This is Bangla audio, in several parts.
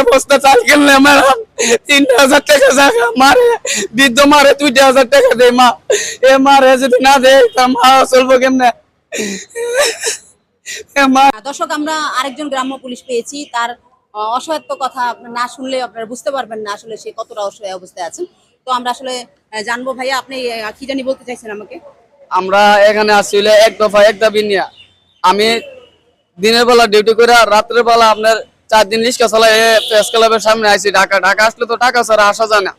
বস্তা চাল কিনলে ম্যাডাম 3,000 টাকা জায়গা মারে, বৃদ্ধ মারে 2,000 টাকা দেয় মা। এ মারে যদি না দেয় তা মা চলবো কেমনে? দর্শক, আমরা আরেকজন গ্রাম্য পুলিশ পেয়েছি। তার অসহায়ত্ব কথা না শুনলে আপনারা বুঝতে পারবেন না আসলে সে কতটা অসহায় অবস্থায় আছেন। তো আমরা আসলে জানবো, ভাইয়া আপনি কি জানি বলতে চাইছেন আমাকে? আমরা এখানে আসলে এক দফা এক দাবি নিয়ে, আমি দিনের বেলা ডিউটি করে রাত্রের বেলা আপনার 4 দিন রিক্সা চালাই প্রেস ক্লাবের সামনে আইছি। ঢাকা আসলে তো টাকা ছাড়া আসা যায় না।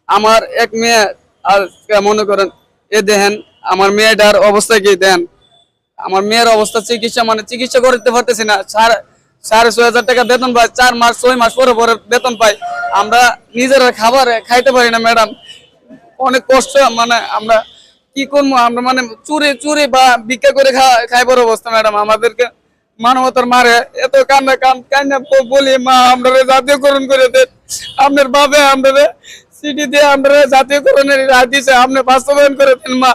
আমার এক মেয়ে, আর মনে করেন এ দেখেন আমার মেয়েটার অবস্থা কি দেন, আমার মেয়ের অবস্থা চিকিৎসা করতে পারতেছি না। 6,500 টাকা বেতন পাই, 4 মাস 6 মাস পরে পরে বেতন পাই। আমরা নিজেরা খাবার খাইতে পারি না ম্যাডাম, অনেক কষ্ট। আমরা কি করবো, আমরা চুরি বা ভিক্ষা করে খাইবার অবস্থা ম্যাডাম। আমাদেরকে মানবতার মারে এত কান্না বলি, মা আমরা জাতীয়করণ করে দেন। আপনার বাবে আমরা সিটি দিয়ে আমরা জাতীয়করণের রায় দিছে, আপনি বাস্তবায়ন করে দেন মা।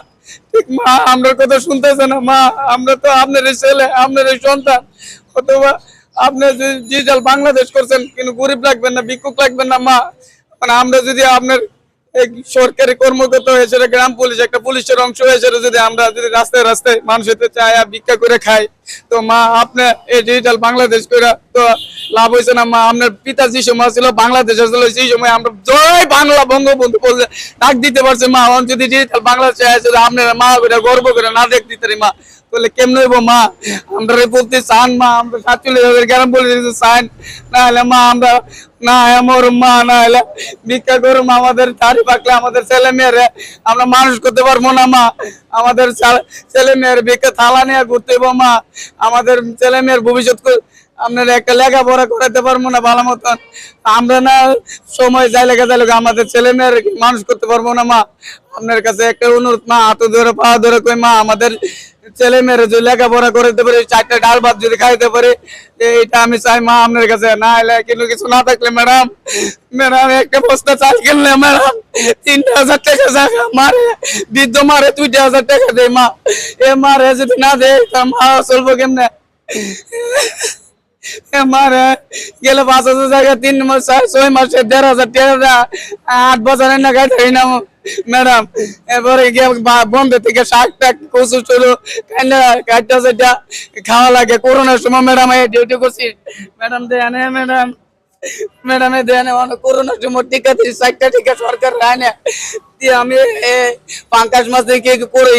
ঠিক মা, আমরা কথা শুনতেছে না মা। আমরা তো আপনার ছেলে, আপনার সন্তান। অথবা আপনি ডিজিটাল বাংলাদেশ করছেন, কিন্তু গরিব লাগবেন না, ভিক্ষুক লাগবেন না মা। আমরা যদি আপনার সরকারি কর্মকর্তা হয়েছে, গ্রাম পুলিশ একটা পুলিশের অংশ হয়েছে, যদি আমরা যদি রাস্তায় রাস্তায় মানুষের চায় ভিক্ষা করে খাই, তো মা আপনি এই ডিজিটাল বাংলাদেশ করে তো লাভ হয়েছে না মা। আপনার পিতা যে সময় ছিল বাংলাদেশ ছিল, সেই সময় আমরা জয় বাংলা বঙ্গবন্ধু বললে ডাক দিতে পারছি মা। যদি ডিজিটাল বাংলাদেশ আসলে আপনার মা করে গর্ব করে না দেখ দিতে মা, বলে কেমন হইব মা? আমরা বলতে চান মা, আমরা 47,000 গ্রাম পুলিশ চান, না হলে মা আমরা না আমার মা না হলে ভিক্ষা করুম। আমাদের দাড়ি পাকলে আমাদের ছেলে মেয়েরে আমরা মানুষ করতে পারবো না মা। আমাদের ছেলে মেয়ের ভিক্ষা থালা নিয়ে ঘুরতে হইব মা। আমাদের ছেলে মেয়ের ভবিষ্যৎ আপনার একটা লেখাপড়া করাতে পারবো না ভালো মতন। আমরা না সময় যাই লেগে আমাদের ছেলে মেয়ের মানুষ করতে পারবো না মা। আপনার কাছে একটা অনুরোধ মা, হাত ধরে পা ধরে কই মা, আমাদের ছেলে মেয়ের যদি লেখাপড়া করতে পারে, 4টা ডাল ভাত যদি খাইতে পারে, এইটা আমি চাই মা আপনার কাছে। না হলে কিন্তু কিছু না থাকলে ম্যাডাম একটা বস্তা চাল কিনলে ম্যাডাম 3,000 টাকা জায়গা মারে, বৃদ্ধ মারে 2,000 টাকা দেয় মা। এ মারে যদি না দেয় তা মা চলবো কেমনে? মারে গেলে 5,000 জায়গা 3 মাস 6 মাসে 1,500 টাকা 8 বছরের না খাইতে না ম্যাডাম। এরপরে বন্ধ থেকে শাক টাক কচু চলো কাটটা সেটা খাওয়া লাগে। করোনার সময় ম্যাডাম ডিউটি করছি ম্যাডাম, দেন ম্যাডাম দেন করোনার সময় টিকা দিচ্ছি, 4টা টিকা সরকার দেয় না। আমি 5 মাস থেকে করে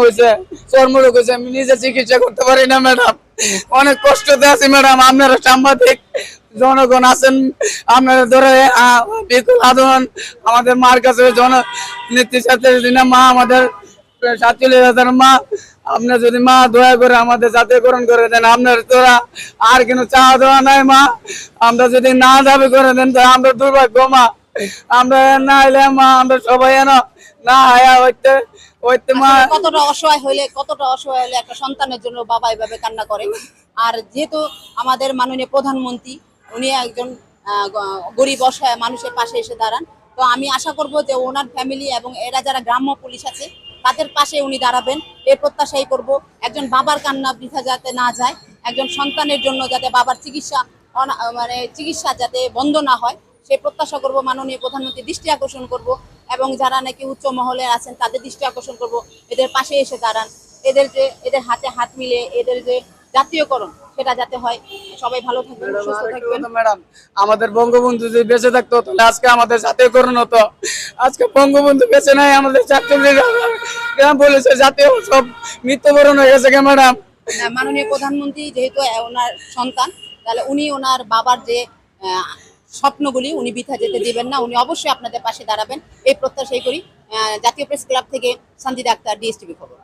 হয়েছে চর্মরোগ হয়েছে, আমি নিজে চিকিৎসা করতে পারি না ম্যাডাম। অনেক কষ্টতে আছি ম্যাডাম। আপনারা সাংবাদিক জনগণ আছেন, আপনারা ধরে বিকুল আন্দোলন আমাদের মার কাছে নেত্রীর সাথে মা, আমাদের 47,000 মা, আপনার যদি মা দয়া করে আমাদের জাতীয়করণ করে দেন। আপনার তোরা আর কোনো চাওয়া দেওয়া নাই মা। আমরা যদি না দাবি করে দেন তো আমরা দুর্ভাগ্য মা। আমরা না এলে মা আমরা সবাই না আয়া হইতে মা। কতটা অসহায় হইলে একটা সন্তানের জন্য বাবা এভাবে কান্না করে। আর যেহেতু আমাদের মাননীয় প্রধানমন্ত্রী উনি একজন গরিব অসহায় মানুষের পাশে এসে দাঁড়ান, তো আমি আশা করব যে ওনার ফ্যামিলি এবং এরা যারা গ্রাম্য পুলিশ আছে তাদের পাশে উনি দাঁড়াবেন, এই প্রত্যাশাই করব। একজন বাবার কান্না বৃথা যাতে না যায়, একজন সন্তানের জন্য যাতে বাবার চিকিৎসা যাতে বন্ধ না হয়, সেই প্রত্যাশা করব। মাননীয় প্রধানমন্ত্রী দৃষ্টি আকর্ষণ করব এবং যারা নাকি উচ্চ মহলে আছেন তাদের দৃষ্টি আকর্ষণ করব, এদের পাশে এসে দাঁড়ান। এদের হাতে হাত মিলে এদের যে জাতীয়করণ সেটা যাতে হয়। সবাই ভালো থাকবেন, সুস্থ থাকবেন ম্যাডাম। আমাদের বঙ্গবন্ধু যদি বেঁচে থাকতো তাহলে আজকে আমাদের জাতীয়করণ হতো। আজকে বঙ্গবন্ধু বেঁচে নাই, আমাদের গ্রাম পুলিশের জাতীয় সব মৃত্যুবরণ হয়ে গেছে ম্যাডাম। মাননীয় প্রধানমন্ত্রী যেহেতু ওনার সন্তান, তাহলে উনি ওনার বাবার যে স্বপ্নগুলি উনি বৃথা যেতে দিবেন না। উনি অবশ্যই আপনাদের পাশে দাঁড়াবেন, এই প্রত্যাশাই করি। জাতীয় প্রেস ক্লাব থেকে সঞ্জিদা আক্তার, ডিএসটিভি খবর।